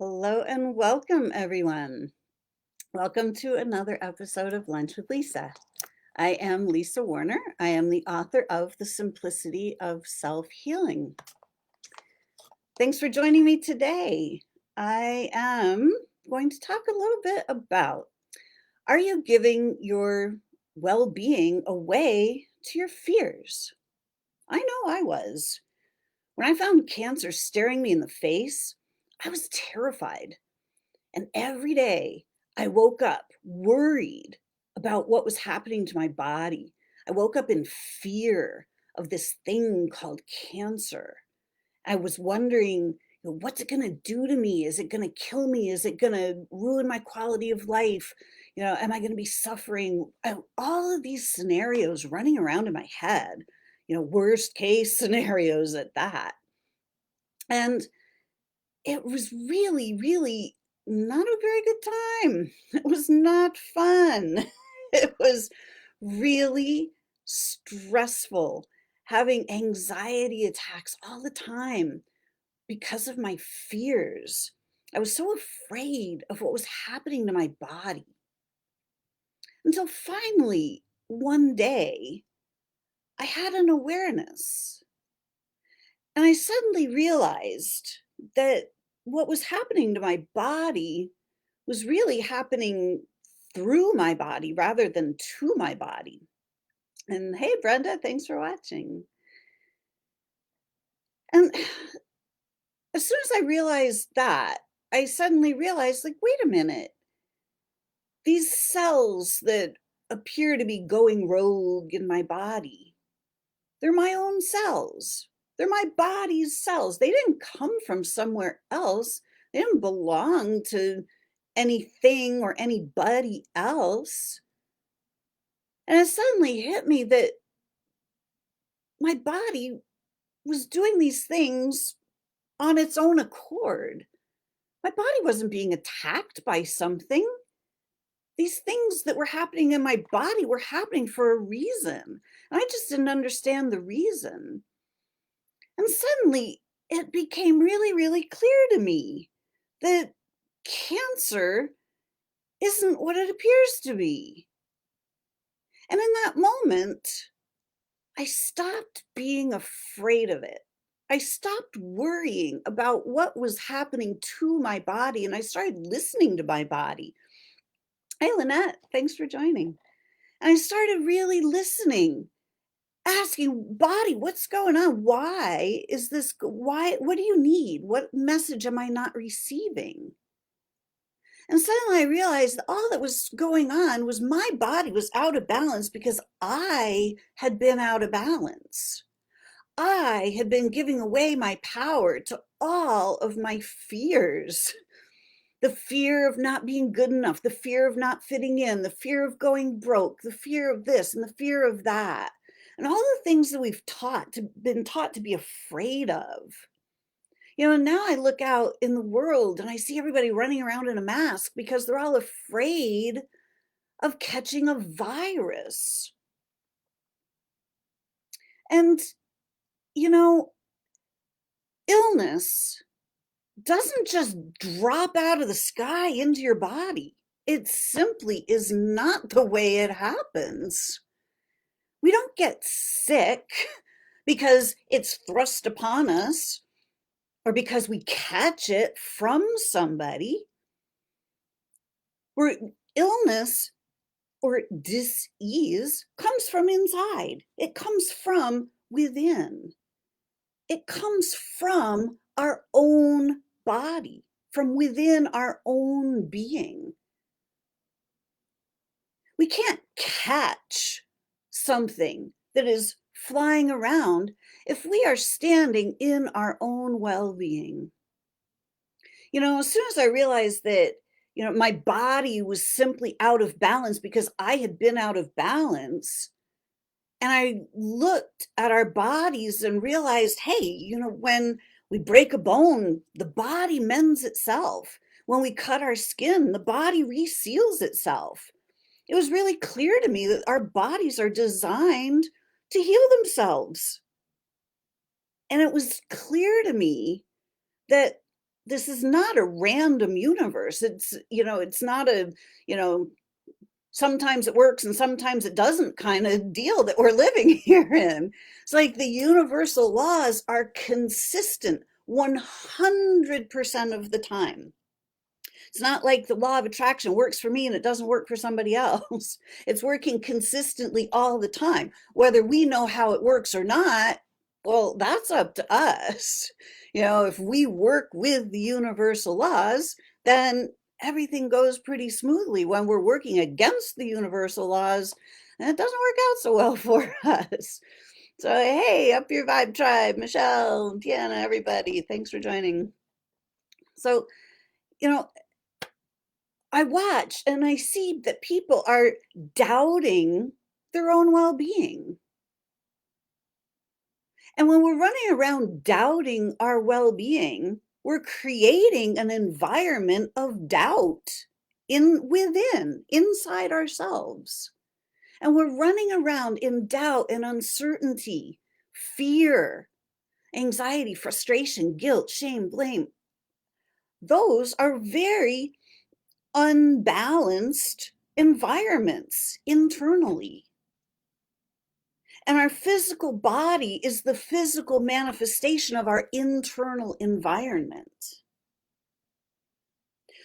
Hello and welcome, everyone. Welcome to another episode of Lunch with Lisa. I am Lisa Warner. I am the author of The Simplicity of Self-Healing. Thanks for joining me today. I am going to talk a little bit about, are you giving your well-being away to your fears? I know I was. When I found cancer staring me in the face, I was terrified. And every day I woke up worried about what was happening to my body. I woke up in fear of this thing called cancer. I was wondering, what's it going to do to me? Is it going to kill me? Is it going to ruin my quality of life? Am I going to be suffering? All of these scenarios running around in my head, worst case scenarios at that. And it was really, really not a very good time. It was not fun. It was really stressful, having anxiety attacks all the time because of my fears. I was so afraid of what was happening to my body. Until finally, one day, I had an awareness. And I suddenly realized that what was happening to my body was really happening through my body rather than to my body. And hey, Brenda, thanks for watching. And as soon as I realized that, I suddenly realized, like, wait a minute, these cells that appear to be going rogue in my body, they're my own cells. They're my body's cells. They didn't come from somewhere else. They didn't belong to anything or anybody else. And it suddenly hit me that my body was doing these things on its own accord. My body wasn't being attacked by something. These things that were happening in my body were happening for a reason. And I just didn't understand the reason. And suddenly it became really, really clear to me that cancer isn't what it appears to be. And in that moment, I stopped being afraid of it. I stopped worrying about what was happening to my body and I started listening to my body. Hey, Lynette, thanks for joining. And I started really listening, asking, body, what's going on? Why is this? Why? What do you need? What message am I not receiving? And suddenly I realized that all that was going on was my body was out of balance because I had been out of balance. I had been giving away my power to all of my fears. The fear of not being good enough, the fear of not fitting in, the fear of going broke, the fear of this and the fear of that. And all the things that we've been taught to be afraid of. Now I look out in the world and I see everybody running around in a mask because they're all afraid of catching a virus. And, you know, illness doesn't just drop out of the sky into your body. It simply is not the way it happens. We don't get sick because it's thrust upon us or because we catch it from somebody. Where illness or dis-ease comes from inside. It comes from within. It comes from our own body, from within our own being. We can't catch something that is flying around if we are standing in our own well-being. As soon as I realized that, my body was simply out of balance because I had been out of balance, and I looked at our bodies and realized, hey, when we break a bone, the body mends itself. When we cut our skin, the body reseals itself. It was really clear to me that our bodies are designed to heal themselves. And it was clear to me that this is not a random universe. It's not a, you know, sometimes it works and sometimes it doesn't kind of deal that we're living here in. It's like the universal laws are consistent 100% of the time. It's not like the law of attraction works for me and it doesn't work for somebody else. It's working consistently all the time. Whether we know how it works or not, well, that's up to us. If we work with the universal laws, then everything goes pretty smoothly. When we're working against the universal laws, and it doesn't work out so well for us. So, hey, up your vibe tribe, Michelle, Tiana, everybody, thanks for joining. So, you know, I watch and I see that people are doubting their own well-being. And when we're running around doubting our well-being, we're creating an environment of doubt inside ourselves. And we're running around in doubt and uncertainty, fear, anxiety, frustration, guilt, shame, blame. Those are very unbalanced environments internally. And our physical body is the physical manifestation of our internal environment.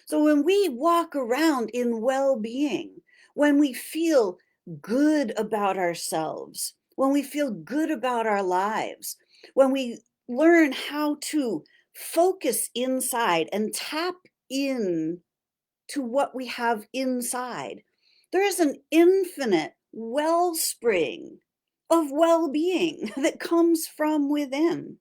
So when we walk around in well-being, when we feel good about ourselves, when we feel good about our lives, when we learn how to focus inside and tap in to what we have inside, there is an infinite wellspring of well-being that comes from within.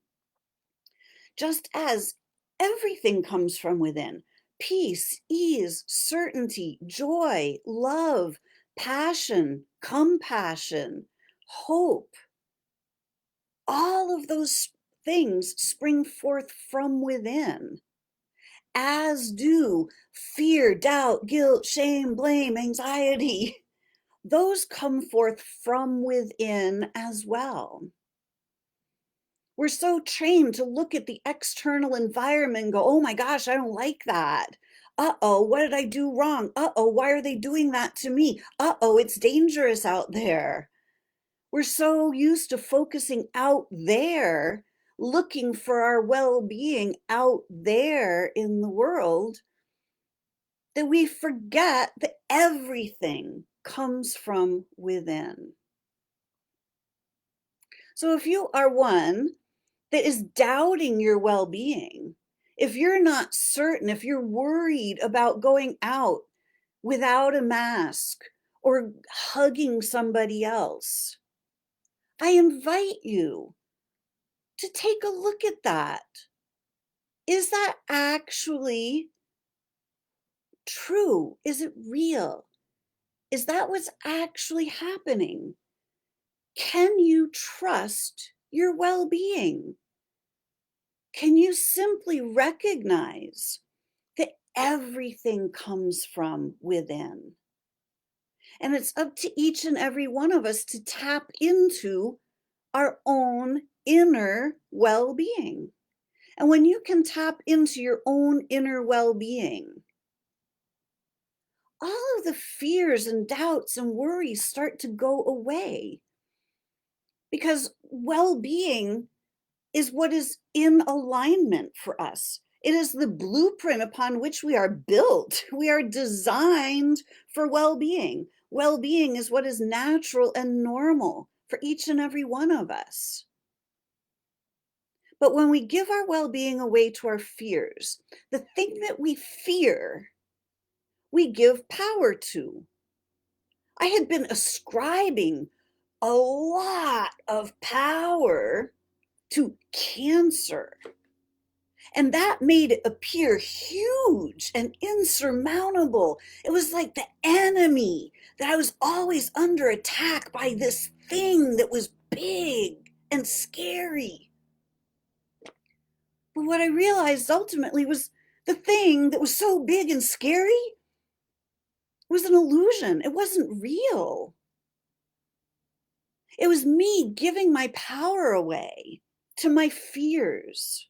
Just as everything comes from within: peace, ease, certainty, joy, love, passion, compassion, hope. All of those things spring forth from within, as do fear, doubt, guilt, shame, blame, anxiety. Those come forth from within as well. We're so trained to look at the external environment and go, oh my gosh, I don't like that. Uh-oh, what did I do wrong? Uh-oh, why are they doing that to me? Uh-oh, it's dangerous out there. We're so used to focusing out there, looking for our well-being out there in the world, that we forget that everything comes from within. So if you are one that is doubting your well-being, if you're not certain, if you're worried about going out without a mask or hugging somebody else, I invite you to take a look at that. Is that actually true? Is it real? Is that what's actually happening? Can you trust your well-being? Can you simply recognize that everything comes from within? And it's up to each and every one of us to tap into our own inner well-being. And when you can tap into your own inner well-being, all of the fears and doubts and worries start to go away. Because well-being is what is in alignment for us. It is the blueprint upon which we are built. We are designed for well-being. Well-being is what is natural and normal for each and every one of us. But when we give our well-being away to our fears, the thing that we fear, we give power to. I had been ascribing a lot of power to cancer. And that made it appear huge and insurmountable. It was like the enemy, that I was always under attack by this thing that was big and scary. But what I realized ultimately was the thing that was so big and scary was an illusion. It wasn't real. It was me giving my power away to my fears.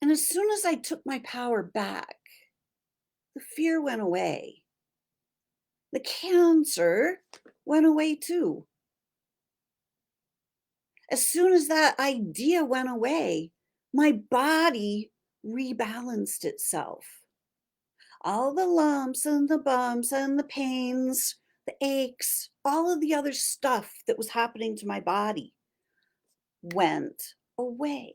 And as soon as I took my power back, the fear went away. The cancer went away too. As soon as that idea went away, my body rebalanced itself. All the lumps and the bumps and the pains, the aches, all of the other stuff that was happening to my body went away.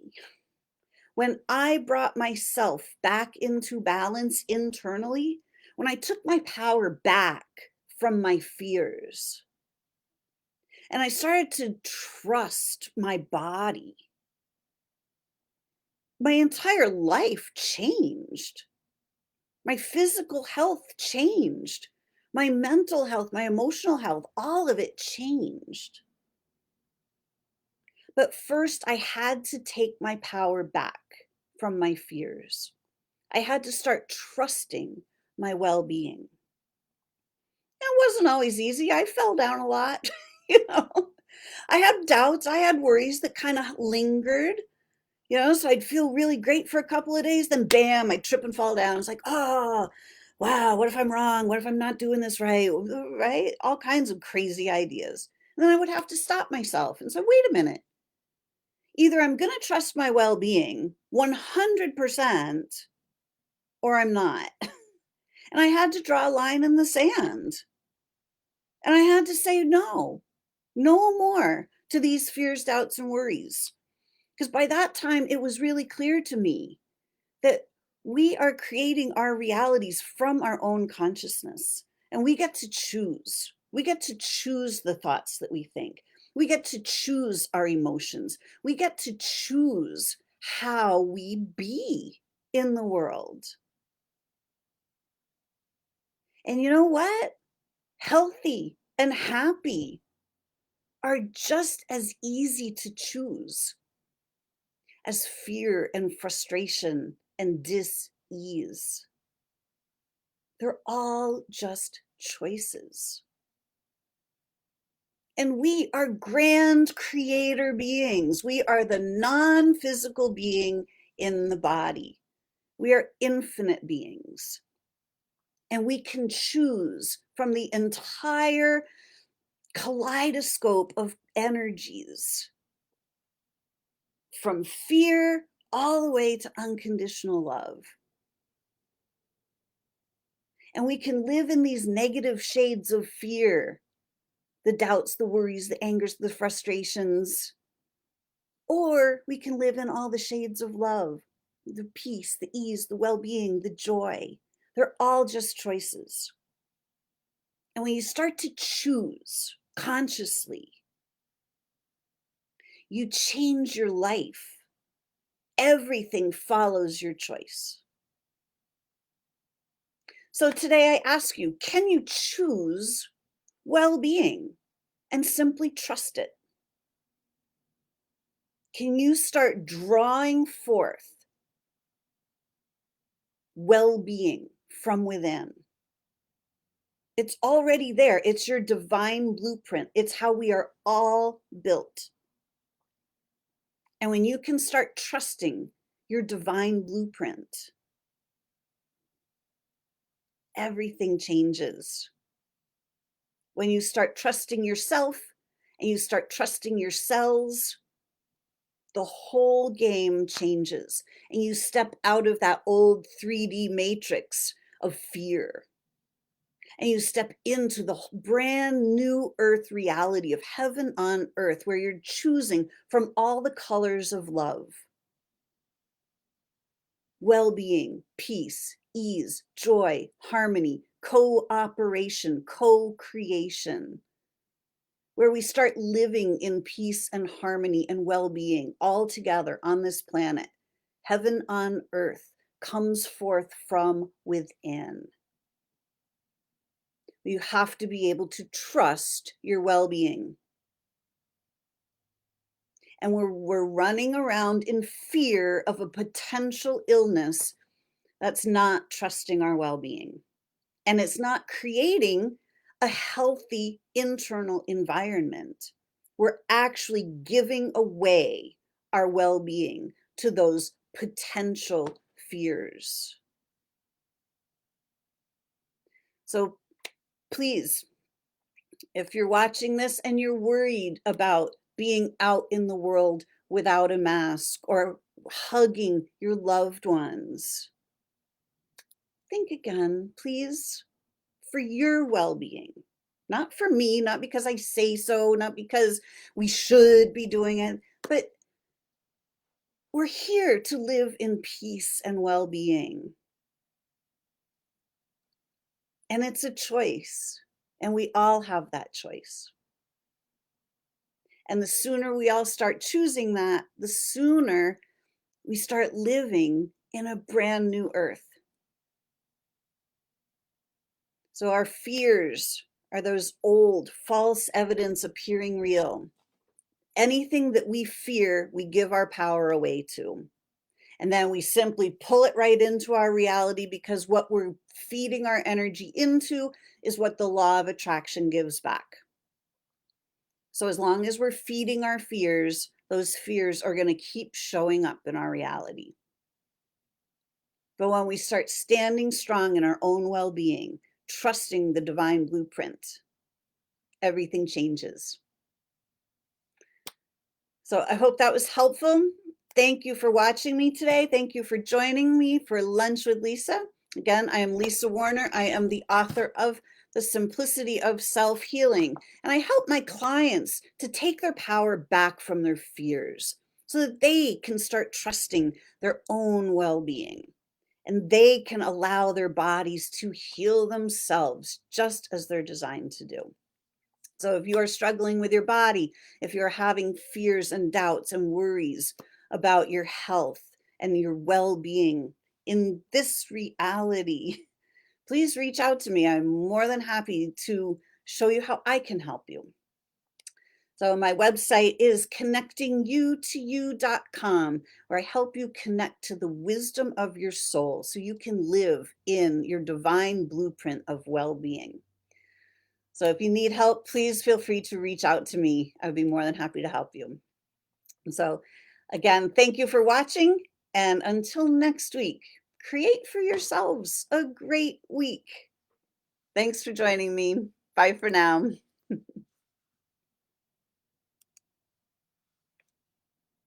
When I brought myself back into balance internally, when I took my power back from my fears, and I started to trust my body, my entire life changed. My physical health changed. My mental health, my emotional health, all of it changed. But first, I had to take my power back from my fears. I had to start trusting my well-being. It wasn't always easy. I fell down a lot. you know, I had doubts, I had worries that kind of lingered. So I'd feel really great for a couple of days, then bam, I'd trip and fall down. It's like, oh, wow, what if I'm wrong? What if I'm not doing this right? Right? All kinds of crazy ideas. And then I would have to stop myself and say, wait a minute. Either I'm going to trust my well-being 100% or I'm not. And I had to draw a line in the sand. And I had to say no more to these fears, doubts, and worries. Because by that time, it was really clear to me that we are creating our realities from our own consciousness, and we get to choose. We get to choose the thoughts that we think. We get to choose our emotions. We get to choose how we be in the world. And you know what? Healthy and happy are just as easy to choose as fear and frustration and dis-ease. They're all just choices. And we are grand creator beings. We are the non-physical being in the body. We are infinite beings. And we can choose from the entire kaleidoscope of energies, from fear all the way to unconditional love. And we can live in these negative shades of fear, the doubts, the worries, the angers, the frustrations, or we can live in all the shades of love, the peace, the ease, the well-being, the joy. They're all just choices. And when you start to choose consciously, you change your life. Everything follows your choice. So today I ask you, can you choose well-being and simply trust it? Can you start drawing forth well-being from within? It's already there. It's your divine blueprint. It's how we are all built. And when you can start trusting your divine blueprint, everything changes. When you start trusting yourself and you start trusting your cells, the whole game changes. And you step out of that old 3D matrix of fear. And you step into the brand new earth reality of heaven on earth, where you're choosing from all the colors of love. Well-being, peace, ease, joy, harmony, cooperation, co-creation, where we start living in peace and harmony and well-being all together on this planet. Heaven on earth comes forth from within. You have to be able to trust your well-being. And we're running around in fear of a potential illness. That's not trusting our well-being. And it's not creating a healthy internal environment. We're actually giving away our well-being to those potential fears. So please, if you're watching this and you're worried about being out in the world without a mask or hugging your loved ones, think again, please, for your well-being. Not for me, not because I say so, not because we should be doing it, but we're here to live in peace and well-being. And it's a choice, and we all have that choice. And the sooner we all start choosing that, the sooner we start living in a brand new earth. So our fears are those old false evidence appearing real. Anything that we fear, we give our power away to. And then we simply pull it right into our reality, because what we're feeding our energy into is what the law of attraction gives back. So as long as we're feeding our fears, those fears are going to keep showing up in our reality. But when we start standing strong in our own well-being, trusting the divine blueprint, everything changes. So I hope that was helpful. Thank you for watching me today. Thank you for joining me for Lunch with Lisa. Again, I am Lisa Warner. I am the author of The Simplicity of Self-Healing, and I help my clients to take their power back from their fears so that they can start trusting their own well-being, and they can allow their bodies to heal themselves just as they're designed to do. So if you are struggling with your body, if you're having fears and doubts and worries about your health and your well-being in this reality, please reach out to me. I'm more than happy to show you how I can help you. So my website is connectingyoutoyou.com, where I help you connect to the wisdom of your soul so you can live in your divine blueprint of well-being. So if you need help, please feel free to reach out to me. I'd be more than happy to help you. So again, thank you for watching. And until next week, create for yourselves a great week. Thanks for joining me. Bye for now.